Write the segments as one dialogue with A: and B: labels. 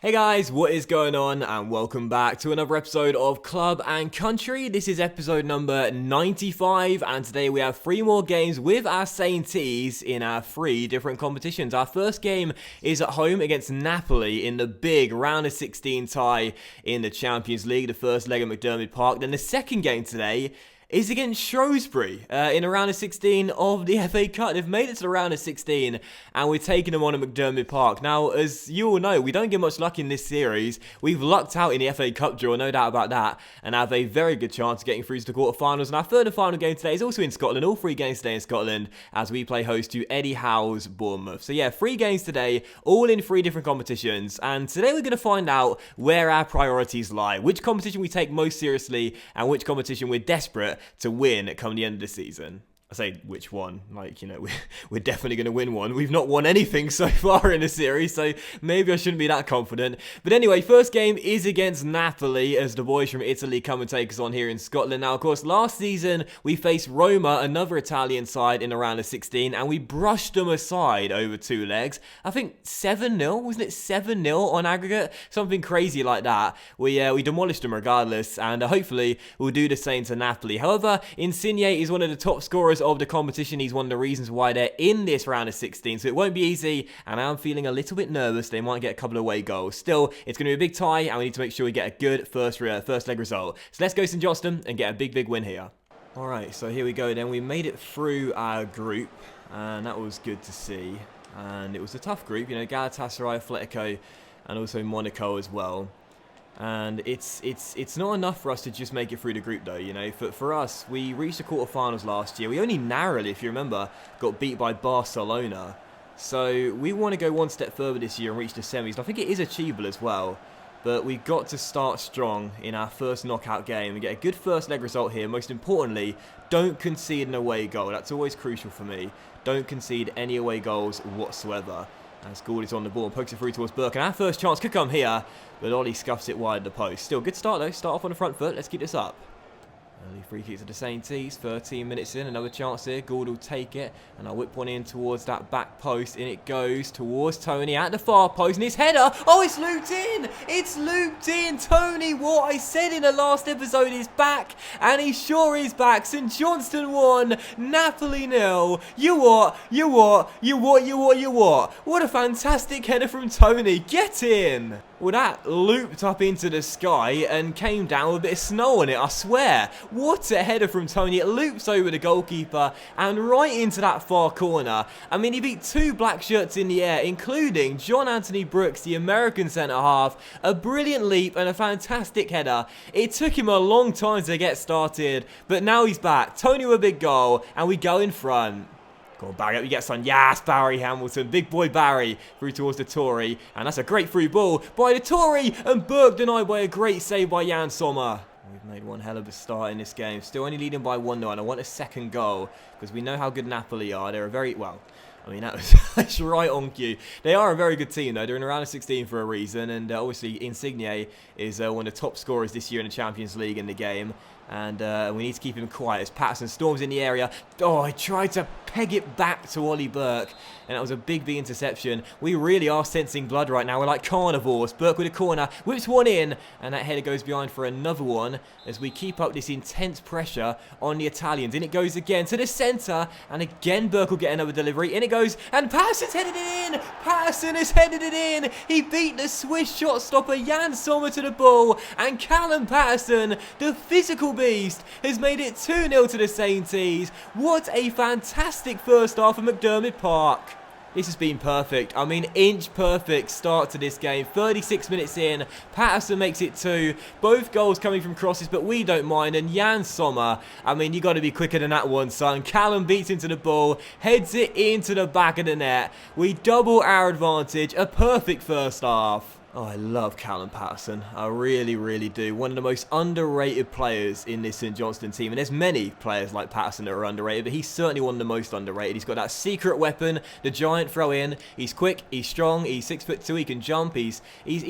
A: Hey guys, what is going on, and welcome back to another episode of Club and Country. This is episode number 95, and today we have 3 more games with our Sainties in our 3 different competitions. Our first game is at home against Napoli in the big round of 16 tie in the Champions League, the first leg at McDermott Park. Then the second game today is against Shrewsbury in a round of 16 of the FA Cup. They've made it to the round of 16 and we're taking them on at McDermott Park. Now, as you all know, we don't get much luck in this series. We've lucked out in the FA Cup draw, no doubt about that, and have a very good chance of getting through to the quarterfinals. And our third and final game today is also in Scotland. All 3 games today in Scotland as we play host to Eddie Howe's Bournemouth. So yeah, 3 games today, all in 3 different competitions. And today we're going to find out where our priorities lie, which competition we take most seriously, and which competition we're desperate to win come the end of the season. I say which one, like, you know, we're definitely going to win one. We've not won anything so far in the series, so maybe I shouldn't be that confident. But anyway, first game is against Napoli as the boys from Italy come and take us on here in Scotland. Now, of course, last season we faced Roma, another Italian side, in a round of 16, and we brushed them aside over 2 legs. I think 7-0, wasn't it 7-0 on aggregate? Something crazy like that. We demolished them regardless, and hopefully we'll do the same to Napoli. However, Insigne is one of the top scorers of the competition. He's one of the reasons why they're in this round of 16, so it won't be easy, and I'm feeling a little bit nervous they might get a couple of away goals. Still, it's going to be a big tie, and we need to make sure we get a good first leg result. So let's go St Johnstone and get a big win here. Alright, so here we go then. We made it through our group, and that was good to see. And it was a tough group, you know, Galatasaray, Atletico, and also Monaco as well. And it's not enough for us to just make it through the group though, you know. For us, we reached the quarterfinals last year. We only narrowly, if you remember, got beat by Barcelona. So we want to go one step further this year and reach the semis. And I think it is achievable as well. But we've got to start strong in our first knockout game and get a good first leg result here. Most importantly, don't concede an away goal. That's always crucial for me. Don't concede any away goals whatsoever. As Gould is on the ball and pokes it through towards Burke. And our first chance could come here, but Ollie scuffs it wide of the post. Still, good start though. Start off on the front foot. Let's keep this up. Early free kick to the Sainties. 13 minutes in. Another chance here. Gould will take it. And I'll whip one in towards that back post. In it goes towards Tony at the far post. And his header. Oh, it's looped in. It's looped in. Tony, what I said in the last episode, is back. And he sure is back. St Johnstone 1. Napoli 0. You what? What a fantastic header from Tony. Get in. Well, that looped up into the sky and came down with a bit of snow on it, I swear. What a header from Tony. It loops over the goalkeeper and right into that far corner. I mean, he beat 2 black shirts in the air, including John Anthony Brooks, the American centre-half. A brilliant leap and a fantastic header. It took him a long time to get started, but now he's back. Tony with a big goal, and we go in front. Go on, Barry, up you get son. Yes, Barry Hamilton. Big boy Barry through towards the Tory. And that's a great through ball by the Tory. And Burke denied by a great save by Jan Sommer. We've made one hell of a start in this game. Still only leading by 1-0. And I want a second goal because we know how good Napoli are. They're a very, well, I mean, that was that's right on cue. They are a very good team, though. They're in a round of 16 for a reason. And obviously, Insigne is one of the top scorers this year in the Champions League in the game. And we need to keep him quiet as Patterson storms in the area. Oh, I tried to peg it back to Ollie Burke. And that was a big interception. We really are sensing blood right now. We're like carnivores. Burke with a corner. Whips one in. And that header goes behind for another one. As we keep up this intense pressure on the Italians. In it goes again to the centre. And again Burke will get another delivery. In it goes. And Patterson's headed it in. Patterson has headed it in. He beat the Swiss shot stopper Jan Sommer to the ball. And Callum Patterson, the physical beast, has made it 2-0 to the Sainties. What a fantastic first half of McDermott Park. This has been perfect. I mean, inch perfect start to this game. 36 minutes in, Patterson makes it 2. Both goals coming from crosses, but we don't mind. And Jan Sommer, I mean, you got to be quicker than that one, son. Callum beats into the ball, heads it into the back of the net. We double our advantage. A perfect first half. Oh, I love Callum Patterson. I really do. One of the most underrated players in this St Johnstone team. And there's many players like Patterson that are underrated, but he's certainly one of the most underrated. He's got that secret weapon, the giant throw in. He's quick, he's strong, he's 6'2", he can jump. He's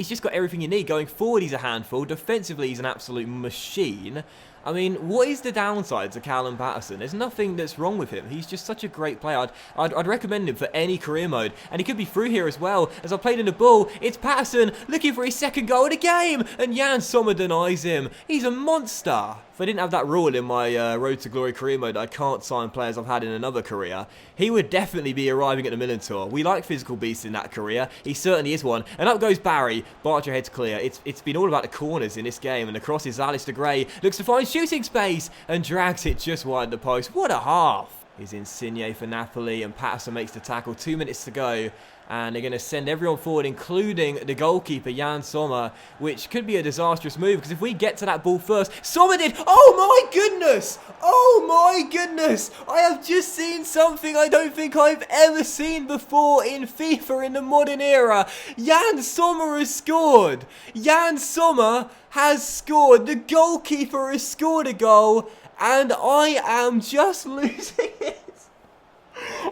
A: just got everything you need. Going forward, he's a handful. Defensively, he's an absolute machine. I mean, what is the downside to Callum Patterson? There's nothing that's wrong with him. He's just such a great player. I'd recommend him for any career mode. And he could be through here as well. As I played in the ball, it's Patterson looking for his second goal of the game. And Jan Sommer denies him. He's a monster. If I didn't have that rule in my Road to Glory career mode, I can't sign players I've had in another career, he would definitely be arriving at the Milan Tour. We like physical beasts in that career. He certainly is one. And up goes Barry. Barger heads clear. It's been all about the corners in this game. And the cross is Alistair Gray. Looks to find shooting space and drags it just wide of the post. What a half. Here's Insigne for Napoli, and Patterson makes the tackle. 2 minutes to go. And they're going to send everyone forward, including the goalkeeper, Jan Sommer, which could be a disastrous move, because if we get to that ball first... Sommer did... Oh, my goodness! Oh, my goodness! I have just seen something I don't think I've ever seen before in FIFA in the modern era. Jan Sommer has scored! Jan Sommer has scored! The goalkeeper has scored a goal, and I am just losing it.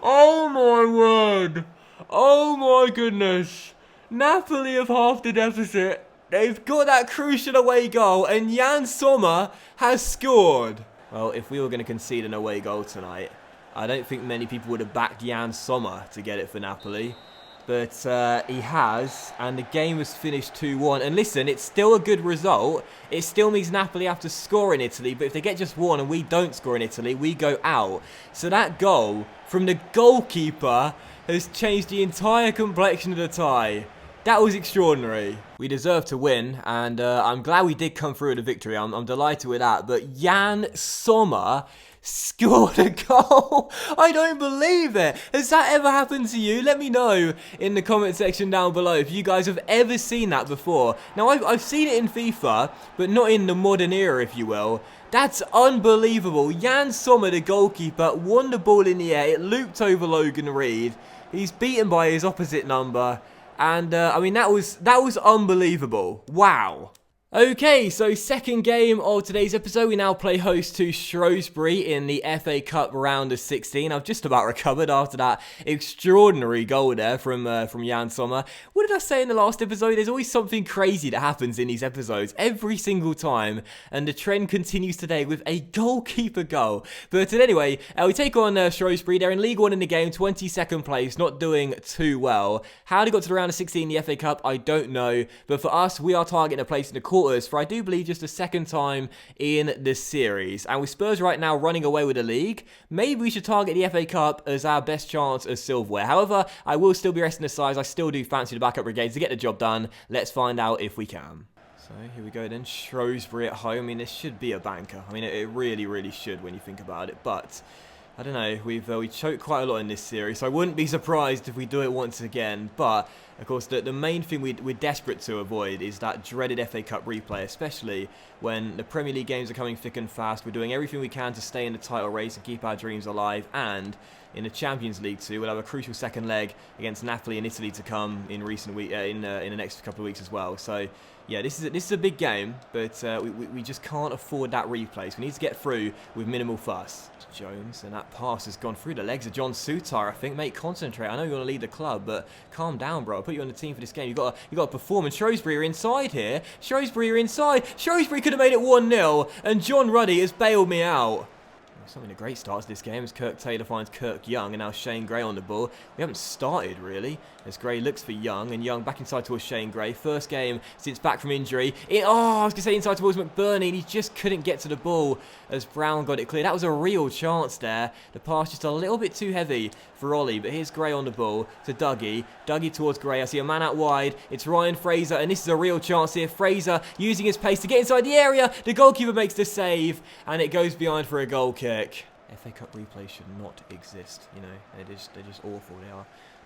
A: Oh, my word! Oh my goodness. Napoli have half the deficit. They've got that crucial away goal, and Jan Sommer has scored. Well, if we were going to concede an away goal tonight, I don't think many people would have backed Jan Sommer to get it for Napoli. But he has, and the game was finished 2-1. And listen, it's still a good result. It still means Napoli have to score in Italy, but if they get just one and we don't score in Italy, we go out. So that goal from the goalkeeper has changed the entire complexion of the tie. That was extraordinary. We deserve to win, and I'm glad we did come through with a victory. I'm delighted with that. But Jan Sommer scored a goal. I don't believe it. Has that ever happened to you? Let me know in the comment section down below if you guys have ever seen that before. Now, I've seen it in FIFA, but not in the modern era, if you will. That's unbelievable. Jan Sommer, the goalkeeper, won the ball in the air. It looped over Logan Reed. He's beaten by his opposite number. And, I mean, that was unbelievable. Wow. Okay, so second game of today's episode, we now play host to Shrewsbury in the FA Cup round of 16. I've just about recovered after that extraordinary goal there from Jan Sommer. What did I say in the last episode? There's always something crazy that happens in these episodes every single time, and the trend continues today with a goalkeeper goal. But anyway, we take on Shrewsbury. They're in League 1 in the game, 22nd place, not doing too well. How they got to the round of 16 in the FA Cup, I don't know. But for us, we are targeting a place in the quarters for, I do believe, just the second time in the series. And with Spurs right now running away with the league, maybe we should target the FA Cup as our best chance of silverware. However, I will still be resting the sides. I still do fancy the backup brigades to get the job done. Let's find out if we can. So here we go then, Shrewsbury at home. I mean, this should be a banker. I mean, it really, really should when you think about it. But I don't know, we choked quite a lot in this series, so I wouldn't be surprised if we do it once again. But of course, the main thing we're desperate to avoid is that dreaded FA Cup replay, especially when the Premier League games are coming thick and fast. We're doing everything we can to stay in the title race and keep our dreams alive, and in the Champions League too, we'll have a crucial second leg against Napoli and Italy to come in in the next couple of weeks as well. So yeah, this is a big game, but we just can't afford that replay. So we need to get through with minimal fuss. Jones, and that pass has gone through the legs of John Sutar, I think. Mate, concentrate. I know you want to lead the club, but calm down, bro. I'll put you on the team for this game. You got to perform. And Shrewsbury are inside here. Shrewsbury are inside. Shrewsbury could have made it 1-0, and John Ruddy has bailed me out. Something a great start to this game as Kirk Taylor finds Kirk Young, and now Shane Gray on the ball. We haven't started, really, as Gray looks for Young, and Young back inside towards Shane Gray. First game since back from injury. I was going to say inside towards McBurney, and he just couldn't get to the ball as Brown got it clear. That was a real chance there. The pass just a little bit too heavy for Ollie, but here's Gray on the ball to Dougie. Dougie towards Gray. I see a man out wide. It's Ryan Fraser, and this is a real chance here. Fraser using his pace to get inside the area. The goalkeeper makes the save, and it goes behind for a goal kick. FA Cup replay should not exist. You know, they're just awful.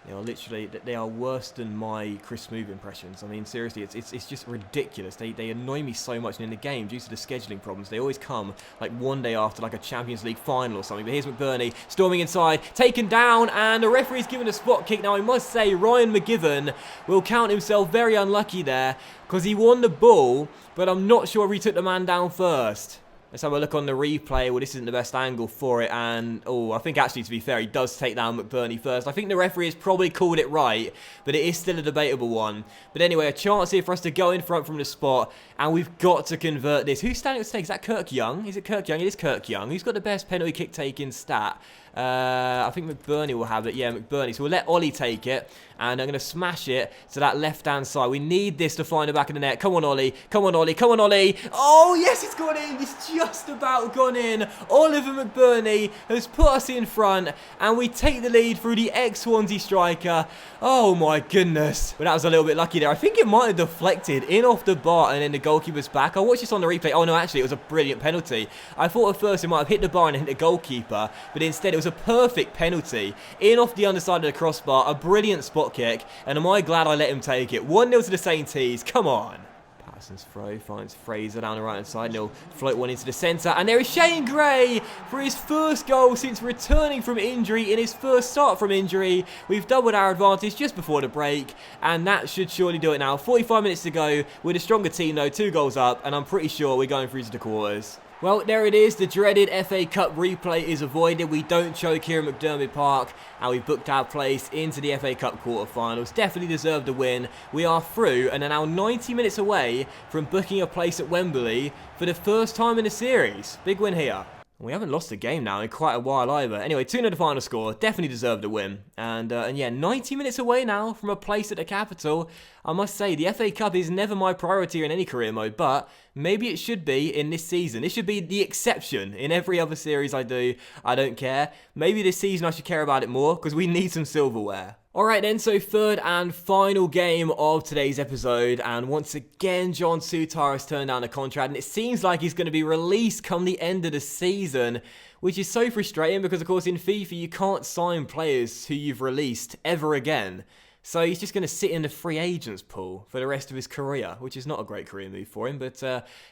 A: They are literally, they are worse than my Chris Smoove impressions. I mean, seriously, it's just ridiculous. They annoy me so much, and in the game, due to the scheduling problems, they always come like one day after like a Champions League final or something. But here's McBurney storming inside, taken down, and the referee's given a spot kick. Now I must say, Ryan McGivern will count himself very unlucky there because he won the ball, but I'm not sure if he took the man down first. Let's have a look on the replay. Well, this isn't the best angle for it. And, oh, I think actually, to be fair, he does take down McBurney first. I think the referee has probably called it right, but it is still a debatable one. But anyway, a chance here for us to go in front from the spot. And we've got to convert this. Who's standing at stake? Is that Kirk Young? Is it Kirk Young? It is Kirk Young. Who's got the best penalty kick taking stat? I think McBurney will have it. Yeah, McBurney. So we'll let Ollie take it. And I'm going to smash it to that left-hand side. We need this to find the back of the net. Come on, Ollie. Come on, Ollie. Come on, Ollie. Oh, yes, it's gone in. It's just about gone in. Oliver McBurney has put us in front. And we take the lead through the ex-Swansea striker. Oh, my goodness. But that was a little bit lucky there. I think it might have deflected in off the bar and then the goalkeeper's back. I'll watch this on the replay. Oh, no, actually, it was a brilliant penalty. I thought at first it might have hit the bar and hit the goalkeeper. But instead, it was a perfect penalty. In off the underside of the crossbar. A brilliant spot kick, and am I glad I let him take it. 1-0 to the Sainties. Come on. Patterson's throw finds Fraser down the right hand side. He'll float one into the centre, and there is Shane Gray for his first goal since returning from injury in his first start from injury. We've doubled our advantage just before the break, and that should surely do it now. 45 minutes to go. We're the stronger team though, 2 goals up, and I'm pretty sure we're going through to the quarters. Well, there it is. The dreaded FA Cup replay is avoided. We don't choke here at McDermott Park, and we've booked our place into the FA Cup quarterfinals. Definitely deserved a win. We are through and are now 90 minutes away from booking a place at Wembley for the first time in the series. Big win here. We haven't lost a game now in quite a while either. Anyway, 2-0 the final score. Definitely deserved a win. And yeah, 90 minutes away now from a place at the capital. I must say, the FA Cup is never my priority in any career mode, but maybe it should be in this season. It should be the exception. In every other series I do, I don't care. Maybe this season I should care about it more, because we need some silverware. Alright then, so third and final game of today's episode, and once again John Souttar has turned down a contract, and it seems like he's going to be released come the end of the season, which is so frustrating because of course in FIFA you can't sign players who you've released ever again. So he's just going to sit in the free agents pool for the rest of his career, which is not a great career move for him, but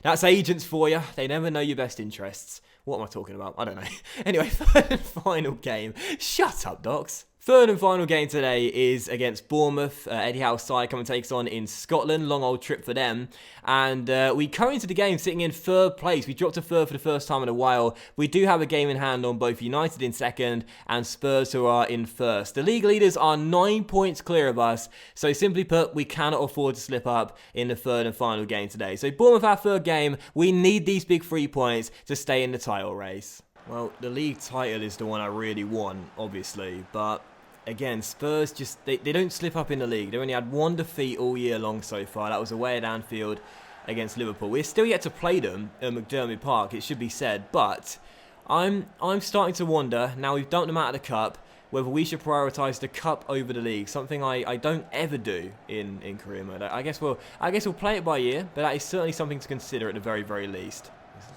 A: that's agents for you. They never know your best interests. What am I talking about? I don't know. Anyway, third and final game. Shut up, Docs. Third and final game today is against Bournemouth. Eddie Howe's side come and takes on in Scotland. Long old trip for them. And we come into the game sitting in third place. We dropped to third for the first time in a while. We do have a game in hand on both United in second and Spurs who are in first. The league leaders are 9 points clear of us. So simply put, we cannot afford to slip up in the third and final game today. So Bournemouth, our third game. We need these big 3 points to stay in the title race. Well, the league title is the one I really want, obviously. But again, Spurs just, they don't slip up in the league. They only had 1 defeat all year long so far. That was away at Anfield against Liverpool. We're still yet to play them at McDermott Park, it should be said. But I'm starting to wonder, now we've dumped them out of the Cup, whether we should prioritise the Cup over the league. Something I don't ever do in career mode. I guess we'll play it by ear, but that is certainly something to consider at the very, very least.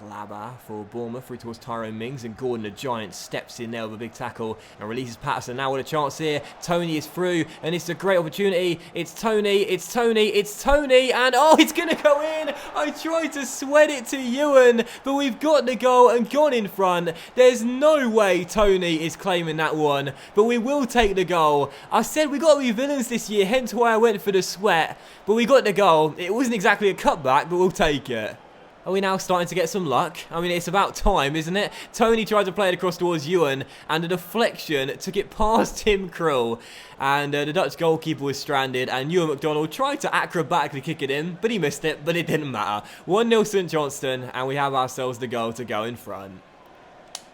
A: Laba for Bournemouth through towards Tyrone Mings, and Gordon the Giant steps in there with a big tackle and releases Patterson. Now with a chance here, Tony is through and it's a great opportunity. It's Tony, it's Tony, it's Tony, and oh, it's going to go in. I tried to sweat it to Ewan, but we've got the goal and gone in front. There's no way Tony is claiming that one, but we will take the goal. I said we got to be villains this year, hence why I went for the sweat, but we got the goal. It wasn't exactly a cutback, but we'll take it. Are we now starting to get some luck? I mean, it's about time, isn't it? Tony tried to play it across towards Ewan, and the deflection took it past Tim Krul. And the Dutch goalkeeper was stranded, and Ewan McDonald tried to acrobatically kick it in, but he missed it, but it didn't matter. 1-0 St Johnstone, and we have ourselves the goal to go in front.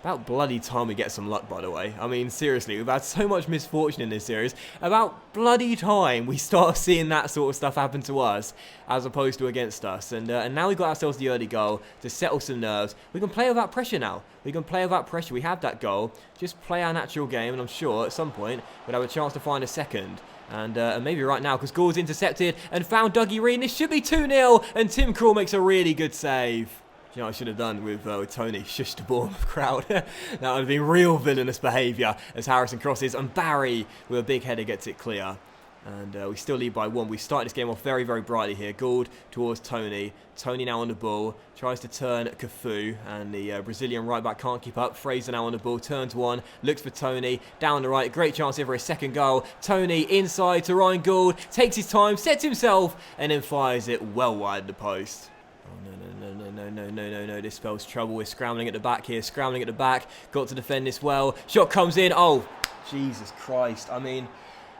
A: About bloody time we get some luck, by the way. I mean, seriously, we've had so much misfortune in this series. About bloody time we start seeing that sort of stuff happen to us, as opposed to against us. And now we've got ourselves the early goal to settle some nerves. We can play without pressure now. We can play without pressure. We have that goal. Just play our natural game, and I'm sure at some point we'll have a chance to find a second. And maybe right now, because Gould's intercepted and found Dougie Reed. This should be 2-0, and Tim Krul makes a really good save. You know what I should have done with Tony? Shush the Bournemouth crowd. That would have been real villainous behaviour as Harrison crosses, and Barry with a big header gets it clear. And we still lead by 1. We started this game off very, very brightly here. Gould towards Tony. Tony now on the ball. Tries to turn Cafu, and the Brazilian right back can't keep up. Fraser now on the ball. Turns one. Looks for Tony. Down the right. Great chance here for a second goal. Tony inside to Ryan Gould. Takes his time. Sets himself. And then fires it well wide the post. No, this spells trouble. We're scrambling at the back here, scrambling at the back. Got to defend this well. Shot comes in. Oh, Jesus Christ. I mean,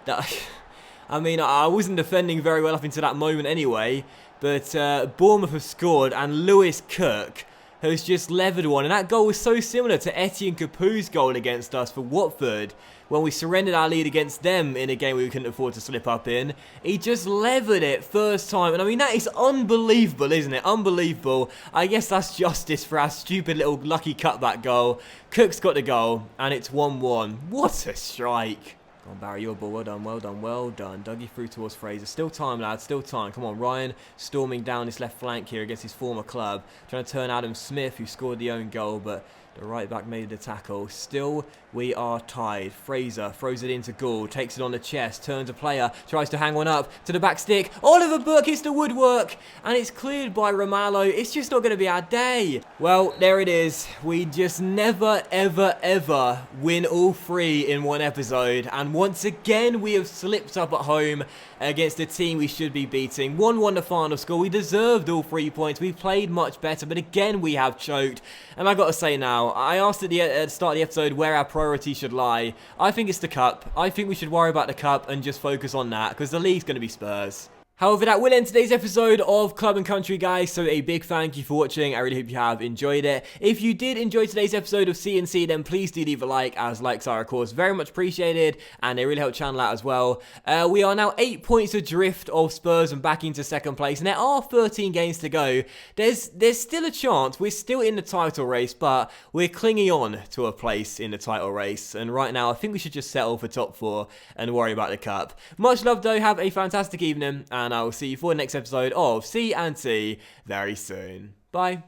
A: I wasn't defending very well up until that moment anyway. But Bournemouth have scored, and Lewis Cook has just levered one. And that goal was so similar to Etienne Capoe's goal against us for Watford when we surrendered our lead against them in a game we couldn't afford to slip up in. He just levered it first time. And I mean, that is unbelievable, isn't it? Unbelievable. I guess that's justice for our stupid little lucky cutback goal. Cook's got the goal, and it's 1-1. What a strike. Come on, Barry, your ball. Well done, well done, well done. Dougie through towards Fraser. Still time, lads, still time. Come on, Ryan storming down this left flank here against his former club. Trying to turn Adam Smith, who scored the own goal, but the right back made the tackle. Still, we are tied. Fraser throws it into Gould, takes it on the chest, turns a player, tries to hang one up to the back stick. Oliver Burke hits the woodwork, and it's cleared by Romalo. It's just not going to be our day. Well, there it is. We just never, ever, ever win all three in one episode. And once again, we have slipped up at home against a team we should be beating. 1-1 the final score. We deserved all 3 points. We played much better, but again, we have choked. And I got to say now, I asked at the start of the episode where our priority should lie. I think it's the cup. I think we should worry about the cup and just focus on that, because the league's going to be Spurs. However, that will end today's episode of Club and Country, guys, so a big thank you for watching. I really hope you have enjoyed it. If you did enjoy today's episode of C&C, then please do leave a like, as likes are, of course, very much appreciated, and they really help the channel out as well. We are now 8 points adrift of Spurs and back into second place, and there are 13 games to go. There's still a chance. We're still in the title race, but we're clinging on to a place in the title race, and right now, I think we should just settle for top 4 and worry about the cup. Much love, though. Have a fantastic evening, and I will see you for the next episode of C&C very soon. Bye.